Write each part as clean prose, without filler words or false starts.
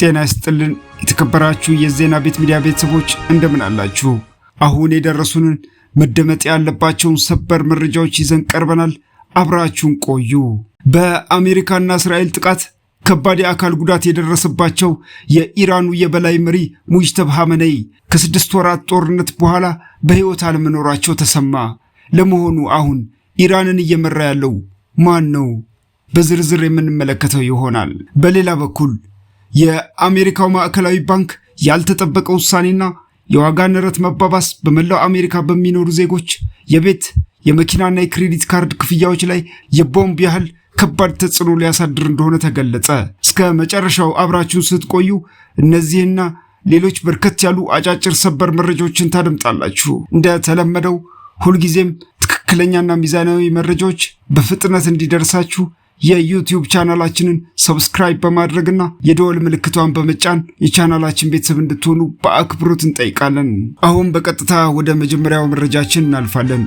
ጤና ይስጥልን የተከበራችሁ የዜና ቤት ሚዲያ ቤተሰቦች እንደምን አላችሁ? አሁን የደረሱንን መደመጥ ያለባቸውን ሰበር መረጃዎች ይዘን ቀርበናል። አብራችሁን ቆዩ። በአሜሪካና እስራኤል ጥቃት ከባድ የአካል ጉዳት የደረሰባቸው የኢራኑ የበላይ መሪ ሙጅተባ ኻሜኔይ ከ6 ወራት ጦርነት በኋላ በሕይወት አለመኖራቸው ተሰማ። ለመሆኑ አሁን ኢራንን እየመራ ያለው ማን ነው? በዝርዝር የምንመለከተው ይሆናል። በሌላ በኩል የአሜሪካው ማዕከላዊ ባንክ ያልተጠበቀ ውሳኔና የዋጋ ንረት መባባስ በመላው አሜሪካ በሚኖሩ ዜጎች የቤት የመኪናና የክሬዲት ካርድ ክፍያዎች ላይ የቦምብ ያህል ከባድ ተጽዕኖ ሊያሳድር እንደሆነ ተገለጸ። እስከ መጨረሻው አብራችሁን ስትቆዩ እነዚህና ሌሎች በርከት ያሉ አጫጭር ሰበር መረጃዎችን ታደምጣላችሁ። እንደተለመደው ሁልጊዜም ትክክለኛና ሚዛናዊ መረጃዎች በፍጥነት እንዲደርሳችሁ የዩቲዩብ ቻናላችንን ሰብስክራይብ በማድረግና የደወል ምልክቷን በመጫን የቻናላችን ቤተሰብ እንድትሆኑ በአክብሮት እንጠይቃለን። አሁን በቀጥታ ወደ መጀመሪያው መረጃችን እናልፋለን።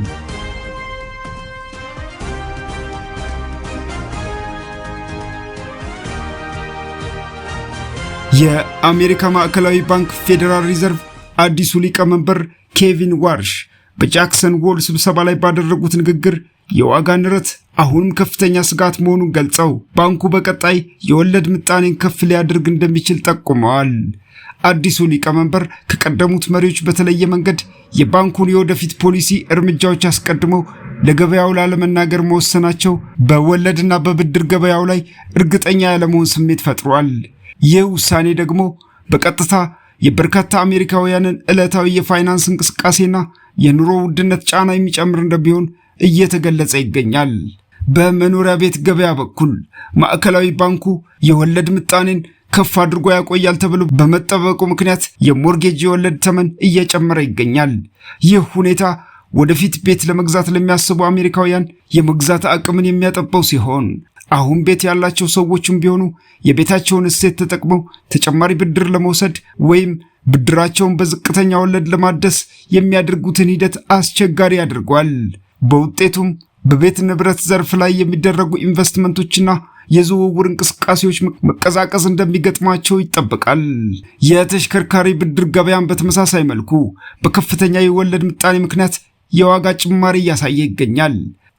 የአሜሪካ ማዕከላዊ ባንክ ፌዴራል ሪዘርቭ አዲሱ ሊቀመንበር ኬቪን ዋርሽ በጃክሰን ሆል ስብሰባ ላይ ባደረጉት ንግግር የዋጋ ንረት አሁንም ከፍተኛ ስጋት መሆኑን ገልጸው ባንኩ በቀጣይ የወለድ ምጣኔን ከፍ ሊያደርግ እንደሚችል ጠቁመዋል። አዲሱ ሊቀመንበር ከቀደሙት መሪዎች በተለየ መንገድ የባንኩን የወደፊት ፖሊሲ እርምጃዎች አስቀድመው ለገበያው ላለመናገር መወሰናቸው በወለድና በብድር ገበያው ላይ እርግጠኛ ያለመሆን ስሜት ፈጥሯል። ይህ ውሳኔ ደግሞ በቀጥታ የበርካታ አሜሪካውያንን ዕለታዊ የፋይናንስ እንቅስቃሴና የኑሮ ውድነት ጫና የሚጨምር እንደሚሆን እየተገለጸ ይገኛል። በመኖሪያ ቤት ገበያ በኩል ማዕከላዊ ባንኩ የወለድ ምጣኔን ከፍ አድርጎ ያቆያል ተብሎ በመጠበቁ ምክንያት የሞርጌጅ የወለድ ተመን እየጨመረ ይገኛል። ይህ ሁኔታ ወደፊት ቤት ለመግዛት ለሚያስቡ አሜሪካውያን የመግዛት አቅምን የሚያጠበው ሲሆን አሁን ቤት ያላቸው ሰዎችም ቢሆኑ የቤታቸውን እሴት ተጠቅመው ተጨማሪ ብድር ለመውሰድ ወይም ብድራቸውን በዝቅተኛ ወለድ ለማደስ የሚያደርጉትን ሂደት አስቸጋሪ ያደርጓል። በውጤቱም በቤት ንብረት ዘርፍ ላይ የሚደረጉ ኢንቨስትመንቶችና የዝውውር እንቅስቃሴዎች መቀዛቀዝ እንደሚገጥማቸው ይጠበቃል። የተሽከርካሪ ብድር ገበያን በተመሳሳይ መልኩ በከፍተኛ የወለድ ምጣኔ ምክንያት የዋጋ ጭማሪ እያሳየ ይገኛል።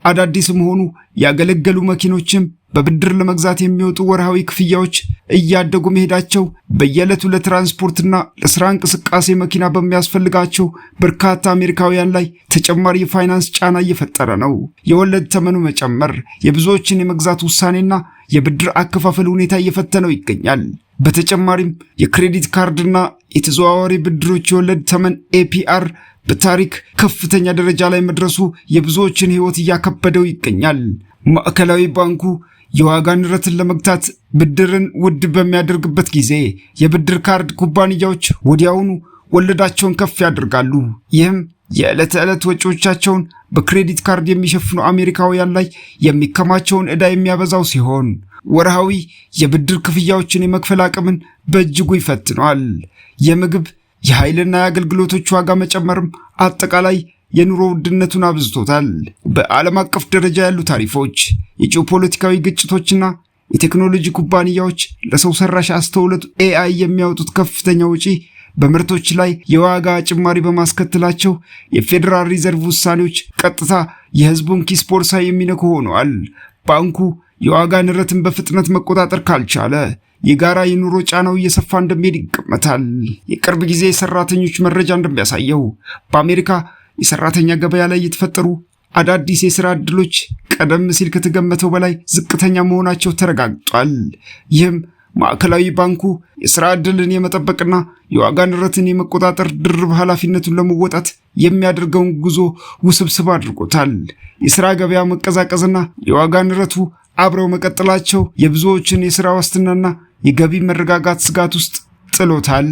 አዳዲስም ሆኑ ያገለገሉ መኪኖችም በብድር ለመግዛት የሚወጡ ወርሃዊ ክፍያዎች እያደጉ መሄዳቸው በየዕለቱ ለትራንስፖርትና ለስራ እንቅስቃሴ መኪና በሚያስፈልጋቸው በርካታ አሜሪካውያን ላይ ተጨማሪ የፋይናንስ ጫና እየፈጠረ ነው። የወለድ ተመኑ መጨመር የብዙዎችን የመግዛት ውሳኔና የብድር አከፋፈል ሁኔታ እየፈተነው ይገኛል። በተጨማሪም የክሬዲት ካርድና የተዘዋዋሪ ብድሮች የወለድ ተመን APR በታሪክ ከፍተኛ ደረጃ ላይ መድረሱ የብዙዎችን ሕይወት እያከበደው ይገኛል። ማዕከላዊ ባንኩ የዋጋ ንረትን ለመግታት ብድርን ውድ በሚያደርግበት ጊዜ የብድር ካርድ ኩባንያዎች ወዲያውኑ ወለዳቸውን ከፍ ያደርጋሉ። ይህም የዕለት ተዕለት ወጪዎቻቸውን በክሬዲት ካርድ የሚሸፍኑ አሜሪካውያን ላይ የሚከማቸውን ዕዳ የሚያበዛው ሲሆን ወርሃዊ የብድር ክፍያዎችን የመክፈል አቅምን በእጅጉ ይፈትነዋል። የምግብ የኃይልና የአገልግሎቶች ዋጋ መጨመርም አጠቃላይ የኑሮ ውድነቱን አብዝቶታል። በዓለም አቀፍ ደረጃ ያሉ ታሪፎች፣ የጂኦፖለቲካዊ ግጭቶችና የቴክኖሎጂ ኩባንያዎች ለሰው ሰራሽ አስተውሎት AI የሚያወጡት ከፍተኛ ወጪ በምርቶች ላይ የዋጋ ጭማሪ በማስከተላቸው የፌዴራል ሪዘርቭ ውሳኔዎች ቀጥታ የሕዝቡን ኪስ ቦርሳ የሚነኩ ሆነዋል። ባንኩ የዋጋ ንረትን በፍጥነት መቆጣጠር ካልቻለ የጋራ የኑሮ ጫናው እየሰፋ እንደሚሄድ ይገመታል። የቅርብ ጊዜ የሰራተኞች መረጃ እንደሚያሳየው በአሜሪካ የሰራተኛ ገበያ ላይ የተፈጠሩ አዳዲስ የሥራ ዕድሎች ቀደም ሲል ከተገመተው በላይ ዝቅተኛ መሆናቸው ተረጋግጧል። ይህም ማዕከላዊ ባንኩ የሥራ ዕድልን የመጠበቅና የዋጋ ንረትን የመቆጣጠር ድርብ ኃላፊነቱን ለመወጣት የሚያደርገውን ጉዞ ውስብስብ አድርጎታል። የሥራ ገበያ መቀዛቀዝና የዋጋ ንረቱ አብረው መቀጠላቸው የብዙዎችን የሥራ ዋስትናና የገቢ መረጋጋት ስጋት ውስጥ ጥሎታል።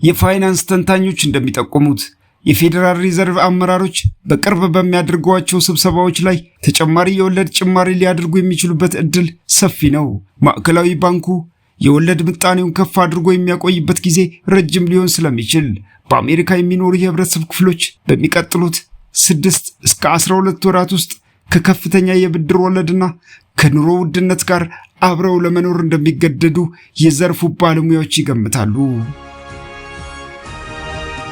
የፋይናንስ ተንታኞች እንደሚጠቁሙት የፌዴራል ሪዘርቭ አመራሮች በቅርብ በሚያደርጓቸው ስብሰባዎች ላይ ተጨማሪ የወለድ ጭማሪ ሊያደርጉ የሚችሉበት ዕድል ሰፊ ነው። ማዕከላዊ ባንኩ የወለድ ምጣኔውን ከፍ አድርጎ የሚያቆይበት ጊዜ ረጅም ሊሆን ስለሚችል በአሜሪካ የሚኖሩ የህብረተሰብ ክፍሎች በሚቀጥሉት 6 እስከ 12 ወራት ውስጥ ከከፍተኛ የብድር ወለድና ከኑሮ ውድነት ጋር አብረው ለመኖር እንደሚገደዱ የዘርፉ ባለሙያዎች ይገምታሉ።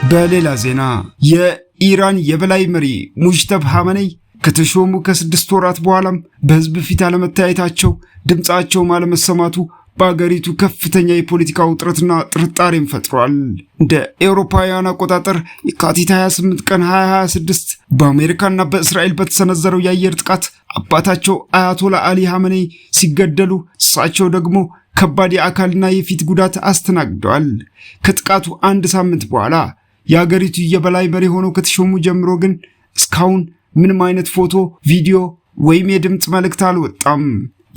በሌላ ዜና የኢራን የበላይ መሪ ሙጅተባ ኻሜኔይ ከተሾሙ ከ6 ወራት በኋላም በህዝብ ፊት አለመታየታቸው፣ ድምፃቸው አለመሰማቱ በአገሪቱ ከፍተኛ የፖለቲካ ውጥረትና ጥርጣሬን ፈጥሯል። እንደ አውሮፓውያን አቆጣጠር የካቲት 28 ቀን 2026 በአሜሪካና በእስራኤል በተሰነዘረው የአየር ጥቃት አባታቸው አያቶላ አሊ ኻሜኔይ ሲገደሉ፣ እሳቸው ደግሞ ከባድ የአካልና የፊት ጉዳት አስተናግደዋል። ከጥቃቱ አንድ ሳምንት በኋላ የአገሪቱ የበላይ መሪ ሆነው ከተሾሙ ጀምሮ ግን እስካሁን ምንም አይነት ፎቶ፣ ቪዲዮ ወይም የድምፅ መልእክት አልወጣም።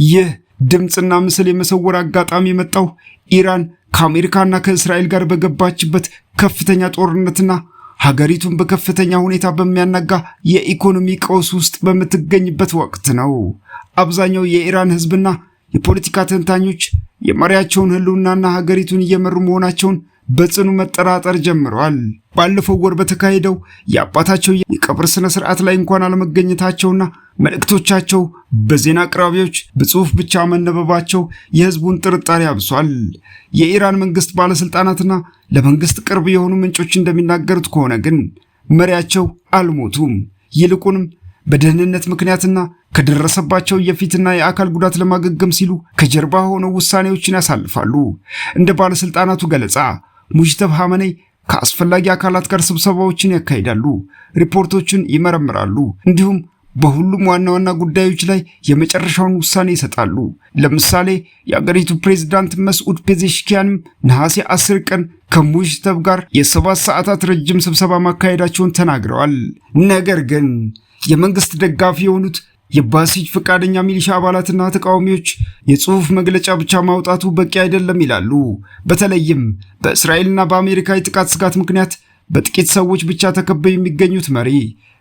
ይህ ድምፅና ምስል የመሰወር አጋጣሚ የመጣው ኢራን ከአሜሪካና ከእስራኤል ጋር በገባችበት ከፍተኛ ጦርነትና ሀገሪቱን በከፍተኛ ሁኔታ በሚያናጋ የኢኮኖሚ ቀውስ ውስጥ በምትገኝበት ወቅት ነው። አብዛኛው የኢራን ህዝብና የፖለቲካ ተንታኞች የመሪያቸውን ህልውናና ሀገሪቱን እየመሩ መሆናቸውን በጽኑ መጠራጠር ጀምረዋል። ባለፈው ወር በተካሄደው የአባታቸው የቀብር ስነ ስርዓት ላይ እንኳን አለመገኘታቸውና መልእክቶቻቸው በዜና አቅራቢዎች በጽሁፍ ብቻ መነበባቸው የህዝቡን ጥርጣሬ አብሷል። የኢራን መንግስት ባለስልጣናትና ለመንግስት ቅርብ የሆኑ ምንጮች እንደሚናገሩት ከሆነ ግን መሪያቸው አልሞቱም። ይልቁንም በደህንነት ምክንያትና ከደረሰባቸው የፊትና የአካል ጉዳት ለማገገም ሲሉ ከጀርባ ሆነው ውሳኔዎችን ያሳልፋሉ። እንደ ባለስልጣናቱ ገለጻ ሙጅተባ ኻሜኔይ ከአስፈላጊ አካላት ጋር ስብሰባዎችን ያካሂዳሉ፣ ሪፖርቶችን ይመረምራሉ፣ እንዲሁም በሁሉም ዋና ዋና ጉዳዮች ላይ የመጨረሻውን ውሳኔ ይሰጣሉ። ለምሳሌ የአገሪቱ ፕሬዝዳንት መስዑድ ፔዜሽኪያንም ነሐሴ 10 ቀን ከሙጅተባ ጋር የ7 ሰዓታት ረጅም ስብሰባ ማካሄዳቸውን ተናግረዋል። ነገር ግን የመንግስት ደጋፊ የሆኑት የባሲጅ ፈቃደኛ ሚሊሻ አባላትና ተቃዋሚዎች የጽሑፍ መግለጫ ብቻ ማውጣቱ በቂ አይደለም ይላሉ። በተለይም በእስራኤልና በአሜሪካ የጥቃት ስጋት ምክንያት በጥቂት ሰዎች ብቻ ተከበው የሚገኙት መሪ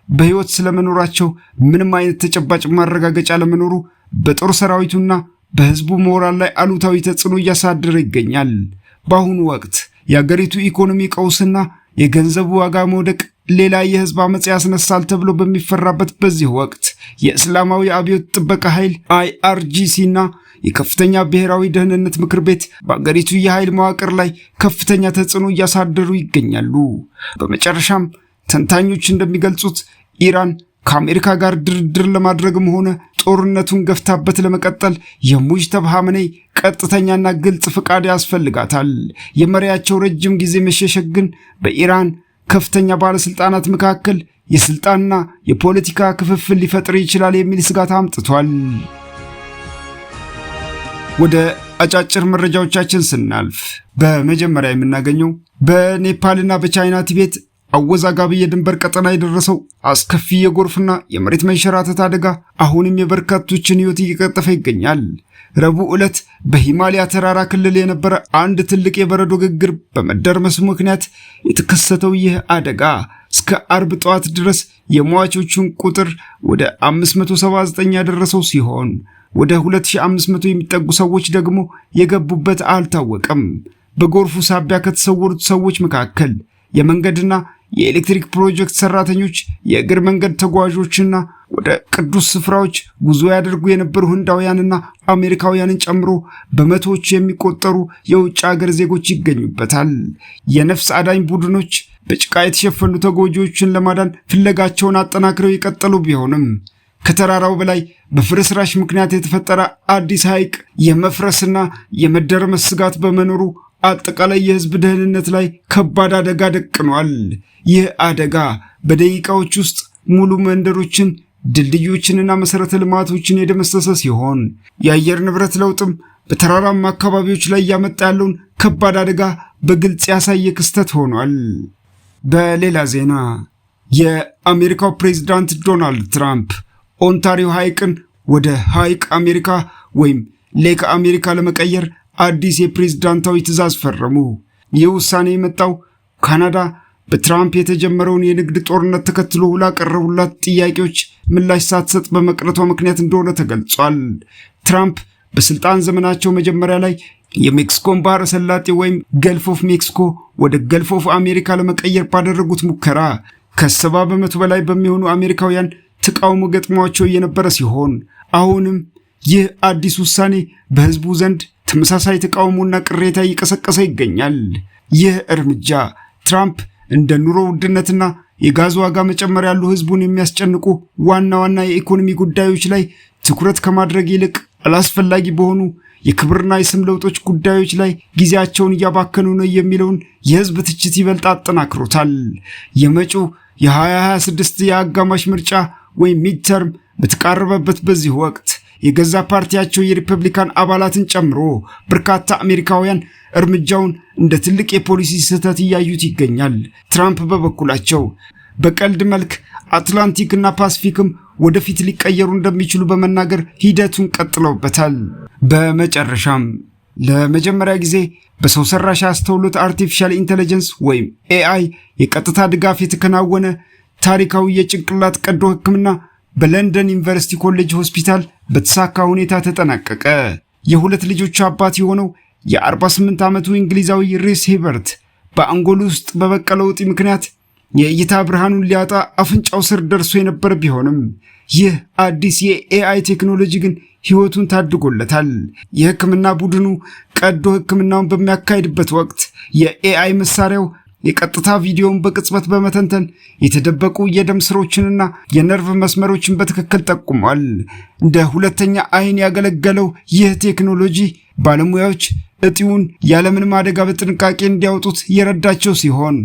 በሕይወት ስለመኖራቸው ምንም አይነት ተጨባጭ ማረጋገጫ ለመኖሩ በጦር ሰራዊቱና በህዝቡ ሞራል ላይ አሉታዊ ተጽዕኖ እያሳደረ ይገኛል። በአሁኑ ወቅት የአገሪቱ ኢኮኖሚ ቀውስና የገንዘቡ ዋጋ መውደቅ ሌላ የህዝብ አመጽ ያስነሳል ተብሎ በሚፈራበት በዚህ ወቅት የእስላማዊ አብዮት ጥበቃ ኃይል IRGC እና የከፍተኛ ብሔራዊ ደህንነት ምክር ቤት በአገሪቱ የኃይል መዋቅር ላይ ከፍተኛ ተጽዕኖ እያሳደሩ ይገኛሉ። በመጨረሻም ተንታኞች እንደሚገልጹት ኢራን ከአሜሪካ ጋር ድርድር ለማድረግም ሆነ ጦርነቱን ገፍታበት ለመቀጠል የሙጅተባ ኻሜኔይ ቀጥተኛና ግልጽ ፍቃድ ያስፈልጋታል። የመሪያቸው ረጅም ጊዜ መሸሸግ ግን በኢራን ከፍተኛ ባለስልጣናት መካከል የስልጣንና የፖለቲካ ክፍፍል ሊፈጥር ይችላል የሚል ስጋት አምጥቷል። ወደ አጫጭር መረጃዎቻችን ስናልፍ በመጀመሪያ የምናገኘው በኔፓልና በቻይና ቲቤት አወዛጋቢ የድንበር ቀጠና የደረሰው አስከፊ የጎርፍና የመሬት መንሸራተት አደጋ አሁንም የበርካቶችን ሕይወት እየቀጠፈ ይገኛል። ረቡዕ ዕለት በሂማሊያ ተራራ ክልል የነበረ አንድ ትልቅ የበረዶ ግግር በመደርመሱ ምክንያት የተከሰተው ይህ አደጋ እስከ አርብ ጠዋት ድረስ የሟቾቹን ቁጥር ወደ 579 ያደረሰው ሲሆን ወደ 2500 የሚጠጉ ሰዎች ደግሞ የገቡበት አልታወቀም። በጎርፉ ሳቢያ ከተሰወሩት ሰዎች መካከል የመንገድና የኤሌክትሪክ ፕሮጀክት ሰራተኞች፣ የእግር መንገድ ተጓዦችና ወደ ቅዱስ ስፍራዎች ጉዞ ያደርጉ የነበሩ ህንዳውያንና አሜሪካውያንን ጨምሮ በመቶዎች የሚቆጠሩ የውጭ ሀገር ዜጎች ይገኙበታል። የነፍስ አዳኝ ቡድኖች በጭቃ የተሸፈኑ ተጎጂዎችን ለማዳን ፍለጋቸውን አጠናክረው የቀጠሉ ቢሆንም ከተራራው በላይ በፍርስራሽ ምክንያት የተፈጠረ አዲስ ሐይቅ የመፍረስና የመደርመስ ስጋት በመኖሩ አጠቃላይ የህዝብ ደህንነት ላይ ከባድ አደጋ ደቅኗል። ይህ አደጋ በደቂቃዎች ውስጥ ሙሉ መንደሮችን፣ ድልድዮችንና መሰረተ ልማቶችን የደመሰሰ ሲሆን የአየር ንብረት ለውጥም በተራራማ አካባቢዎች ላይ ያመጣ ያለውን ከባድ አደጋ በግልጽ ያሳየ ክስተት ሆኗል። በሌላ ዜና የአሜሪካው ፕሬዝዳንት ዶናልድ ትራምፕ ኦንታሪዮ ሐይቅን ወደ ሐይቅ አሜሪካ ወይም ሌክ አሜሪካ ለመቀየር አዲስ የፕሬዝዳንታዊ ትዕዛዝ ፈረሙ። ይህ ውሳኔ የመጣው ካናዳ በትራምፕ የተጀመረውን የንግድ ጦርነት ተከትሎ ላቀረቡላት ጥያቄዎች ምላሽ ሳትሰጥ በመቅረቷ ምክንያት እንደሆነ ተገልጿል። ትራምፕ በስልጣን ዘመናቸው መጀመሪያ ላይ የሜክሲኮን ባህረ ሰላጤ ወይም ገልፍ ኦፍ ሜክሲኮ ወደ ገልፍ ኦፍ አሜሪካ ለመቀየር ባደረጉት ሙከራ ከ70% በላይ በሚሆኑ አሜሪካውያን ተቃውሞ ገጥሟቸው የነበረ ሲሆን አሁንም ይህ አዲስ ውሳኔ በህዝቡ ዘንድ ተመሳሳይ ተቃውሞና ቅሬታ እየቀሰቀሰ ይገኛል። ይህ እርምጃ ትራምፕ እንደ ኑሮ ውድነትና የጋዝ ዋጋ መጨመር ያሉ ህዝቡን የሚያስጨንቁ ዋና ዋና የኢኮኖሚ ጉዳዮች ላይ ትኩረት ከማድረግ ይልቅ አላስፈላጊ በሆኑ የክብርና የስም ለውጦች ጉዳዮች ላይ ጊዜያቸውን እያባከኑ ነው የሚለውን የህዝብ ትችት ይበልጥ አጠናክሮታል። የመጪው የ2026 የአጋማሽ ምርጫ ወይም ሚድተርም በተቃረበበት በዚህ ወቅት የገዛ ፓርቲያቸው የሪፐብሊካን አባላትን ጨምሮ በርካታ አሜሪካውያን እርምጃውን እንደ ትልቅ የፖሊሲ ስህተት እያዩት ይገኛል። ትራምፕ በበኩላቸው በቀልድ መልክ አትላንቲክና ፓሲፊክም ወደፊት ሊቀየሩ እንደሚችሉ በመናገር ሂደቱን ቀጥለውበታል። በመጨረሻም ለመጀመሪያ ጊዜ በሰው ሰራሽ አስተውሎት አርቲፊሻል ኢንተለጀንስ ወይም ኤአይ የቀጥታ ድጋፍ የተከናወነ ታሪካዊ የጭንቅላት ቀዶ ሕክምና በለንደን ዩኒቨርሲቲ ኮሌጅ ሆስፒታል በተሳካ ሁኔታ ተጠናቀቀ። የሁለት ልጆች አባት የሆነው የ48 ዓመቱ እንግሊዛዊ ሪስ ሂበርት በአንጎል ውስጥ በበቀለው እጢ ምክንያት የእይታ ብርሃኑን ሊያጣ አፍንጫው ስር ደርሶ የነበረ ቢሆንም ይህ አዲስ የኤአይ ቴክኖሎጂ ግን ህይወቱን ታድጎለታል። የህክምና ቡድኑ ቀዶ ህክምናውን በሚያካሂድበት ወቅት የኤአይ መሳሪያው የቀጥታ ቪዲዮውን በቅጽበት በመተንተን የተደበቁ የደም ስሮችንና የነርቭ መስመሮችን በትክክል ጠቁሟል። እንደ ሁለተኛ አይን ያገለገለው ይህ ቴክኖሎጂ ባለሙያዎች እጢውን ያለምንም አደጋ በጥንቃቄ እንዲያወጡት የረዳቸው ሲሆን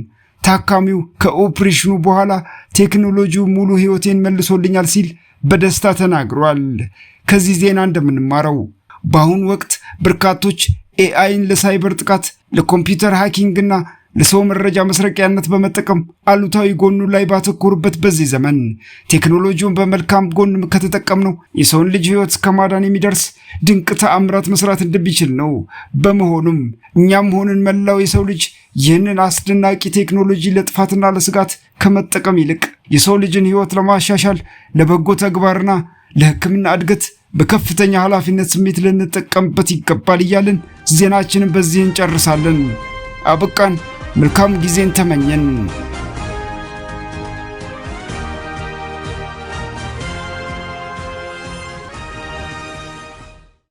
ታካሚው ከኦፕሬሽኑ በኋላ ቴክኖሎጂው ሙሉ ህይወቴን መልሶልኛል ሲል በደስታ ተናግሯል። ከዚህ ዜና እንደምንማረው በአሁኑ ወቅት በርካቶች ኤአይን ለሳይበር ጥቃት፣ ለኮምፒውተር ሃኪንግና ለሰው መረጃ መስረቂያነት በመጠቀም አሉታዊ ጎኑ ላይ ባተኮሩበት በዚህ ዘመን ቴክኖሎጂውን በመልካም ጎን ከተጠቀምነው የሰውን ልጅ ህይወት ከማዳን የሚደርስ ድንቅ ተአምራት መስራት እንደሚችል ነው። በመሆኑም እኛም ሆንን መላው የሰው ልጅ ይህንን አስደናቂ ቴክኖሎጂ ለጥፋትና ለስጋት ከመጠቀም ይልቅ የሰው ልጅን ህይወት ለማሻሻል ለበጎ ተግባርና ለህክምና እድገት በከፍተኛ ኃላፊነት ስሜት ልንጠቀምበት ይገባል እያልን ዜናችንን በዚህ እንጨርሳለን። አበቃን። መልካም ጊዜን ተመኘን።